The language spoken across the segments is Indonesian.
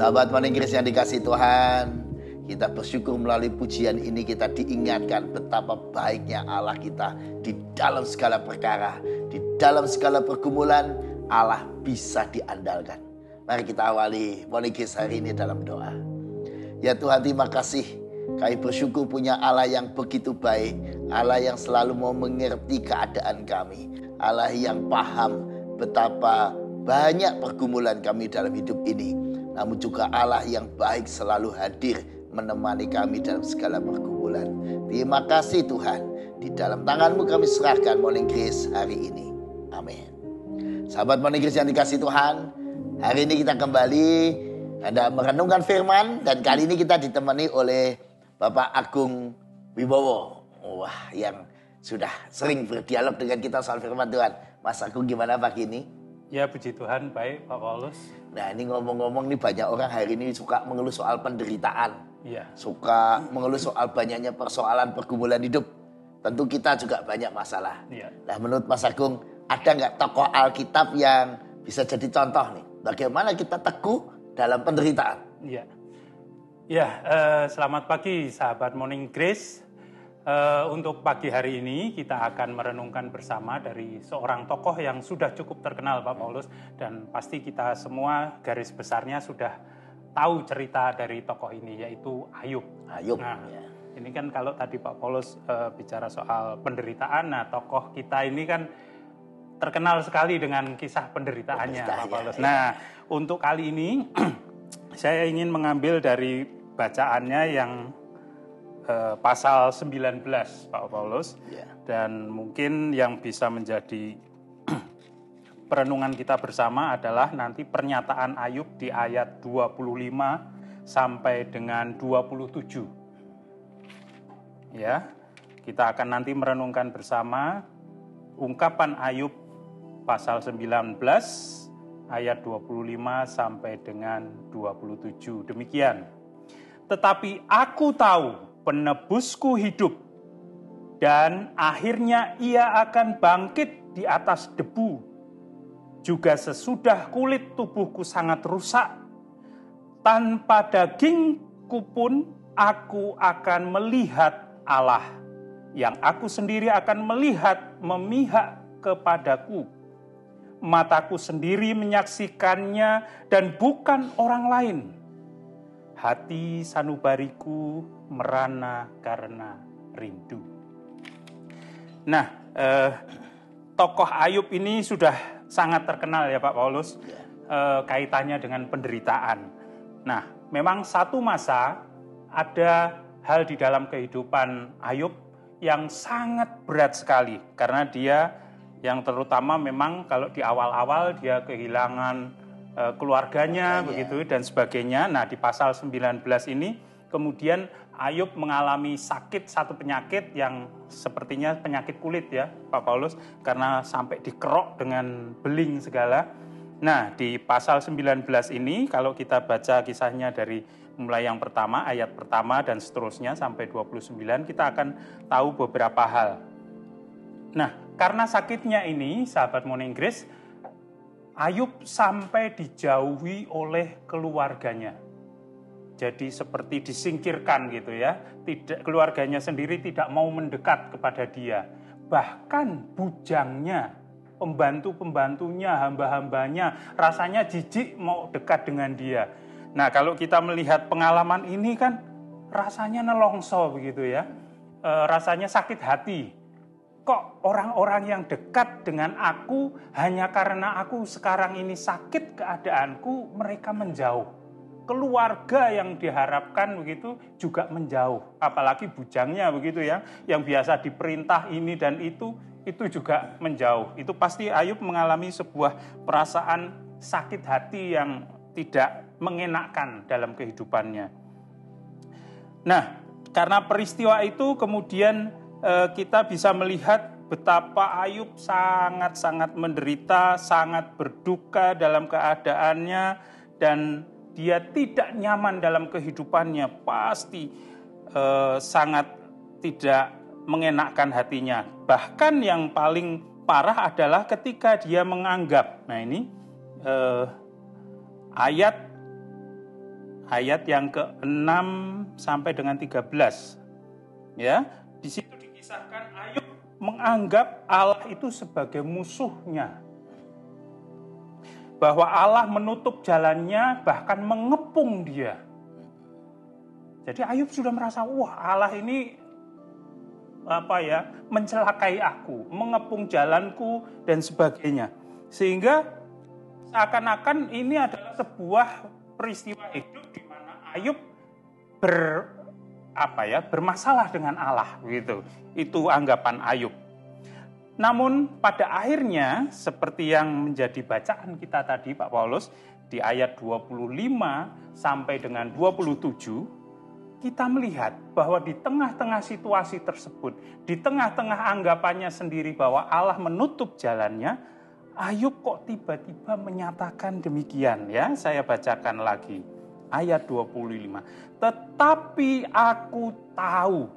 Sahabat Morning Grace yang dikasihi Tuhan, kita bersyukur melalui pujian ini kita diingatkan betapa baiknya Allah kita di dalam segala perkara, di dalam segala pergumulan Allah bisa diandalkan. Mari kita awali Morning Grace hari ini dalam doa. Ya Tuhan, terima kasih. Kami bersyukur punya Allah yang begitu baik, Allah yang selalu mau mengerti keadaan kami, Allah yang paham betapa banyak pergumulan kami dalam hidup ini. Namun juga Allah yang baik selalu hadir menemani kami dalam segala pergumulan. Terima kasih Tuhan. Di dalam tangan-Mu kami serahkan Morning Grace hari ini. Amin. Sahabat Morning Grace yang dikasihi Tuhan, hari ini kita kembali hendak merenungkan firman. Dan kali ini kita ditemani oleh Bapak Agung Wibowo. Wah, yang sudah sering berdialog dengan kita soal firman Tuhan. Mas Agung, gimana pagi ini? Ya, puji Tuhan, baik Pak Paulus. Nah, ini ngomong-ngomong nih, banyak orang hari ini suka mengeluh soal penderitaan. Ya. Suka mengeluh soal banyaknya persoalan pergumulan hidup. Tentu kita juga banyak masalah. Ya. Nah, menurut Mas Agung, ada nggak tokoh Alkitab yang bisa jadi contoh nih? Bagaimana kita teguh dalam penderitaan? Ya. Ya, selamat pagi sahabat Morning Grace. Untuk pagi hari ini kita akan merenungkan bersama dari seorang tokoh yang sudah cukup terkenal Pak Paulus, dan pasti kita semua garis besarnya sudah tahu cerita dari tokoh ini, yaitu Ayub. Ayub. Nah, Ya. ini kan kalau tadi Pak Paulus bicara soal penderitaan, nah tokoh kita ini kan terkenal sekali dengan kisah penderitaannya Pak Paulus. Ya. Nah, untuk kali ini saya ingin mengambil dari bacaannya yang pasal 19 Pak Paulus. Ya. Dan mungkin yang bisa menjadi perenungan kita bersama adalah nanti pernyataan Ayub di ayat 25 sampai dengan 27. Ya, kita akan nanti merenungkan bersama ungkapan Ayub pasal 19 ayat 25 sampai dengan 27. Demikian. Tetapi aku tahu penebusku hidup, dan akhirnya ia akan bangkit di atas debu. Juga sesudah kulit tubuhku sangat rusak, tanpa dagingku pun aku akan melihat Allah, yang aku sendiri akan melihat memihak kepadaku. Mataku sendiri menyaksikannya dan bukan orang lain. Hati sanubariku merana karena rindu. Nah, tokoh Ayub ini sudah sangat terkenal ya Pak Paulus, kaitannya dengan penderitaan. Nah, memang satu masa ada hal di dalam kehidupan Ayub yang sangat berat sekali, karena dia yang terutama memang kalau di awal-awal dia kehilangan keluarganya begitu dan sebagainya. Nah, di pasal 19 ini kemudian Ayub mengalami satu penyakit yang sepertinya penyakit kulit ya Pak Paulus, karena sampai dikerok dengan beling segala. Nah, di pasal 19 ini kalau kita baca kisahnya dari mulai yang pertama, ayat pertama dan seterusnya sampai 29, kita akan tahu beberapa hal. Nah, karena sakitnya ini, sahabat Morning Grace, Ayub sampai dijauhi oleh keluarganya. Jadi seperti disingkirkan gitu ya. Keluarganya sendiri tidak mau mendekat kepada dia. Bahkan bujangnya, pembantu-pembantunya, hamba-hambanya rasanya jijik mau dekat dengan dia. Nah, kalau kita melihat pengalaman ini kan rasanya nelongso begitu ya. Rasanya sakit hati. Kok orang-orang yang dekat dengan aku hanya karena aku sekarang ini sakit keadaanku, mereka menjauh. Keluarga yang diharapkan begitu juga menjauh. Apalagi bujangnya begitu ya, yang biasa diperintah ini dan itu juga menjauh. Itu pasti Ayub mengalami sebuah perasaan sakit hati yang tidak mengenakkan dalam kehidupannya. Nah, karena peristiwa itu kemudian kita bisa melihat betapa Ayub sangat-sangat menderita, sangat berduka dalam keadaannya, dan dia tidak nyaman dalam kehidupannya, pasti sangat tidak mengenakkan hatinya. Bahkan yang paling parah adalah ketika dia menganggap, nah ini ayat ayat yang ke-6 sampai dengan 13. Ya, di situ dikisahkan Ayub menganggap Allah itu sebagai musuhnya. Bahwa Allah menutup jalannya, bahkan mengepung dia. Jadi Ayub sudah merasa, wah Allah ini mencelakai aku, mengepung jalanku dan sebagainya. Sehingga seakan-akan ini adalah sebuah peristiwa hidup di mana Ayub bermasalah dengan Allah gitu. Itu anggapan Ayub. Namun pada akhirnya seperti yang menjadi bacaan kita tadi Pak Paulus di ayat 25 sampai dengan 27, kita melihat bahwa di tengah-tengah situasi tersebut, di tengah-tengah anggapannya sendiri bahwa Allah menutup jalannya, Ayub kok tiba-tiba menyatakan demikian ya. Saya bacakan lagi ayat 25. Tetapi aku tahu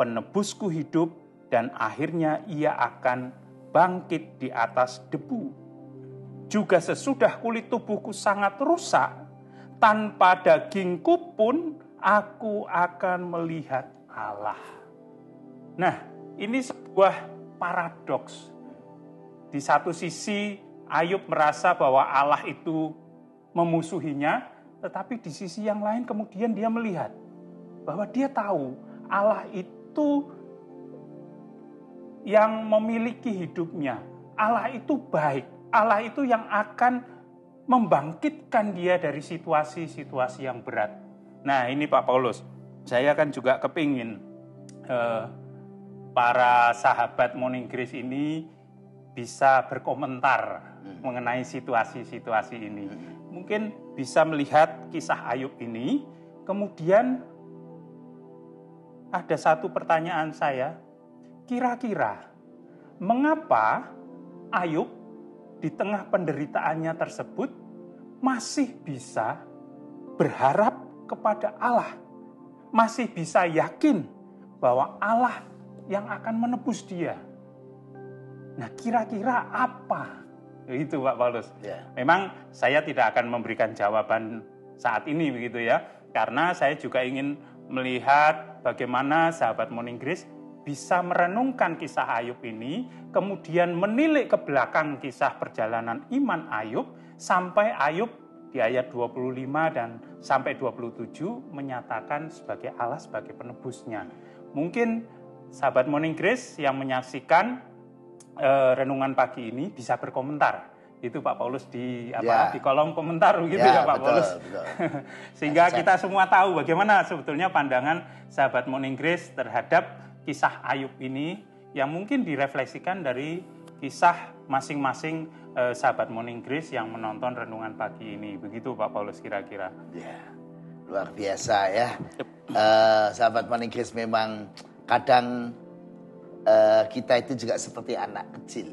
penebusku hidup dan akhirnya ia akan bangkit di atas debu. Juga sesudah kulit tubuhku sangat rusak, tanpa dagingku pun aku akan melihat Allah. Nah, ini sebuah paradoks. Di satu sisi Ayub merasa bahwa Allah itu memusuhinya, tetapi di sisi yang lain kemudian dia melihat bahwa dia tahu Allah itu yang memiliki hidupnya. Allah itu baik. Allah itu yang akan membangkitkan dia dari situasi-situasi yang berat. Nah ini Pak Paulus, saya kan juga kepingin para sahabat Morning Grace ini bisa berkomentar mengenai situasi-situasi ini. Mungkin bisa melihat kisah Ayub ini, kemudian ada satu pertanyaan saya, kira-kira mengapa Ayub di tengah penderitaannya tersebut masih bisa berharap kepada Allah, masih bisa yakin bahwa Allah yang akan menebus dia. Nah, kira-kira apa? Itu Pak Paulus. Yeah. Memang saya tidak akan memberikan jawaban saat ini begitu ya, karena saya juga ingin melihat bagaimana sahabat Morning Grace bisa merenungkan kisah Ayub ini, kemudian menilik ke belakang kisah perjalanan iman Ayub, sampai Ayub di ayat 25 dan sampai 27 menyatakan sebagai Allah sebagai penebusnya. Mungkin sahabat Morning Grace yang menyaksikan renungan pagi ini bisa berkomentar. Itu Pak Paulus di kolom komentar gitu ya Pak Paulus. Betul. Sehingga kita semua tahu bagaimana sebetulnya pandangan sahabat Morning Grace terhadap kisah Ayub ini yang mungkin direfleksikan dari kisah masing-masing sahabat Morning Grace yang menonton renungan pagi ini. Begitu Pak Paulus kira-kira. Ya, luar biasa ya. Sahabat Morning Grace memang kadang kita itu juga seperti anak kecil.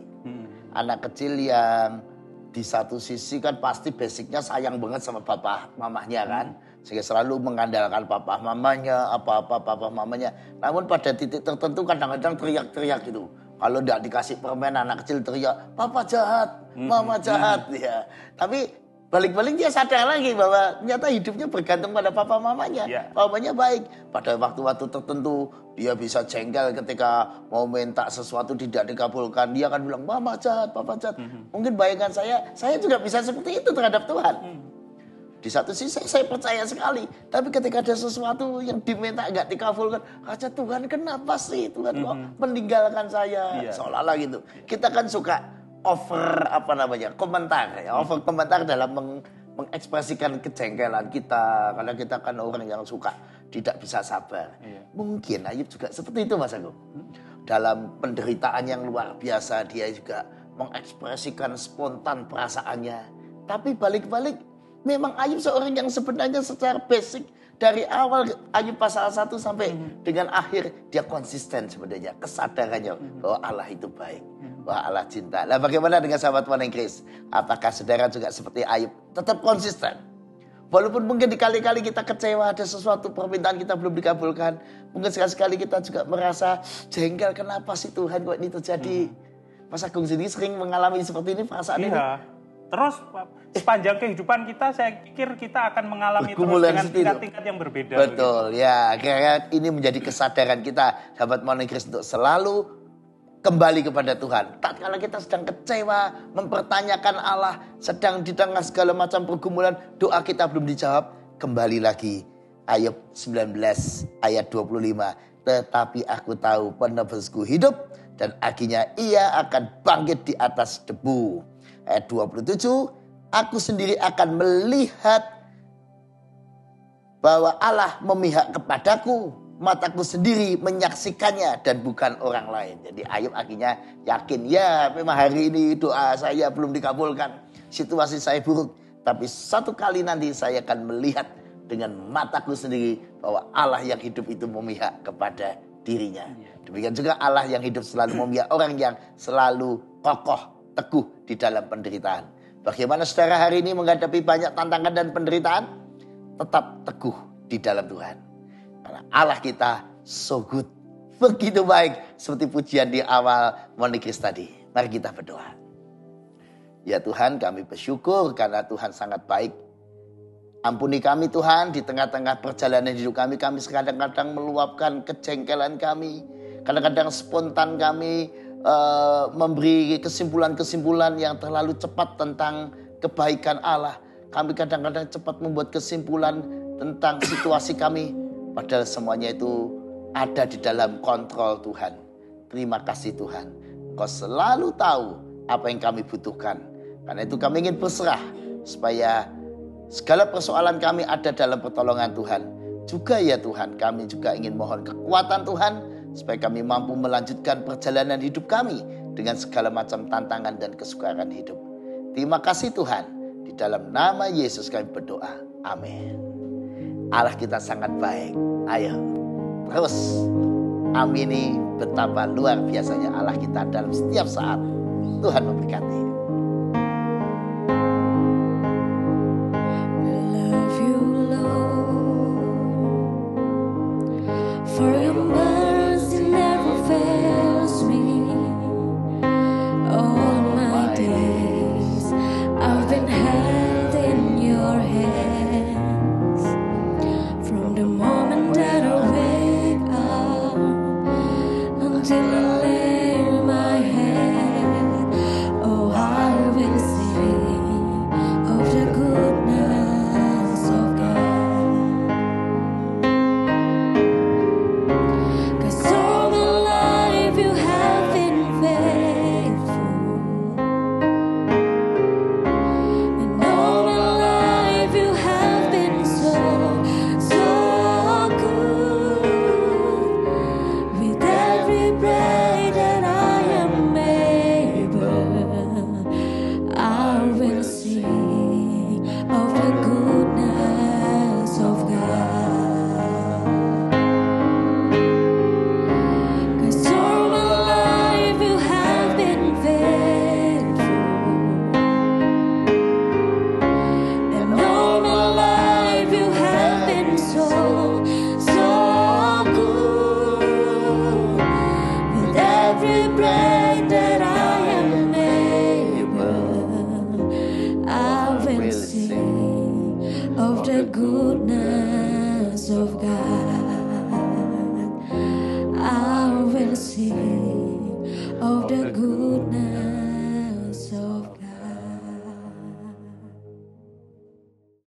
Anak kecil yang di satu sisi kan pasti basicnya sayang banget sama papa mamanya kan. Sehingga selalu mengandalkan papa mamanya, apa-apa papa mamanya. Namun pada titik tertentu kadang-kadang teriak-teriak gitu. Kalau tidak dikasih permen anak kecil teriak, papa jahat, mama jahat. Ya. Tapi balik-balik dia sadar lagi bahwa ternyata hidupnya bergantung pada papa mamanya. Papanya baik. Pada waktu-waktu tertentu dia bisa jengkel ketika mau minta sesuatu tidak dikabulkan. Dia akan bilang, mama jahat, papa jahat. Mungkin bayangan saya juga bisa seperti itu terhadap Tuhan. Di satu sisi saya percaya sekali. Tapi ketika ada sesuatu yang diminta nggak dikabulkan, aja Tuhan kenapa sih? Tuhan kok meninggalkan saya? Seolah-olah gitu. Kita kan suka komentar ya. Over komentar dalam mengekspresikan kejengkelan kita. Karena kita kan orang yang suka tidak bisa sabar. Mungkin Ayub juga seperti itu Mas Agung. Dalam penderitaan yang luar biasa dia juga mengekspresikan spontan perasaannya. Tapi balik-balik memang Ayub seorang yang sebenarnya secara basic dari awal Ayub pasal 1 sampai dengan akhir dia konsisten sebenarnya kesadarannya bahwa Allah itu baik, bahwa Allah cinta. Nah, bagaimana dengan sahabat Morning Grace? Apakah saudara juga seperti Ayub tetap konsisten? Walaupun mungkin dikali-kali kita kecewa ada sesuatu permintaan kita belum dikabulkan, mungkin sekali-kali kita juga merasa jengkel, kenapa sih Tuhan kok ini terjadi? Mas Agung sendiri sering mengalami seperti ini perasaan ini? Terus sepanjang kehidupan kita, saya pikir kita akan mengalami terus Pergumulan dengan seperti itu. tingkat-tingkat yang berbeda. Betul, ya. Karena ini menjadi kesadaran kita, sahabat Morning Grace, untuk selalu kembali kepada Tuhan. Tak kala kita sedang kecewa, mempertanyakan Allah, sedang di tengah segala macam pergumulan, doa kita belum dijawab, kembali lagi. Ayub 19 ayat 25. Tetapi aku tahu penebusku hidup dan akhirnya ia akan bangkit di atas debu. Ayat 27. Aku sendiri akan melihat bahwa Allah memihak kepadaku. Mataku sendiri menyaksikannya dan bukan orang lain. Jadi Ayub akhirnya yakin, ya memang hari ini doa saya belum dikabulkan. Situasi saya buruk. Tapi satu kali nanti saya akan melihat dengan mataku sendiri bahwa Allah yang hidup itu memihak kepada dirinya. Demikian juga Allah yang hidup selalu memihak orang yang selalu kokoh, teguh di dalam penderitaan. Bagaimana saudara hari ini menghadapi banyak tantangan dan penderitaan? Tetap teguh di dalam Tuhan. Karena Allah kita so good. Begitu baik seperti pujian di awal Morning Grace tadi. Mari kita berdoa. Ya Tuhan, kami bersyukur karena Tuhan sangat baik. Ampuni kami Tuhan, di tengah-tengah perjalanan hidup kami kadang-kadang meluapkan kejengkelan kami. Kadang-kadang spontan kami memberi kesimpulan-kesimpulan yang terlalu cepat tentang kebaikan Allah. Kami kadang-kadang cepat membuat kesimpulan tentang situasi kami. Padahal semuanya itu ada di dalam kontrol Tuhan. Terima kasih Tuhan. Engkau selalu tahu apa yang kami butuhkan. Karena itu kami ingin berserah supaya segala persoalan kami ada dalam pertolongan Tuhan. Juga ya Tuhan, kami juga ingin mohon kekuatan Tuhan supaya kami mampu melanjutkan perjalanan hidup kami dengan segala macam tantangan dan kesukaran hidup. Terima kasih Tuhan. Di dalam nama Yesus kami berdoa. Amin. Allah kita sangat baik. Ayo terus amini betapa luar biasanya Allah kita dalam setiap saat. Tuhan memberkati.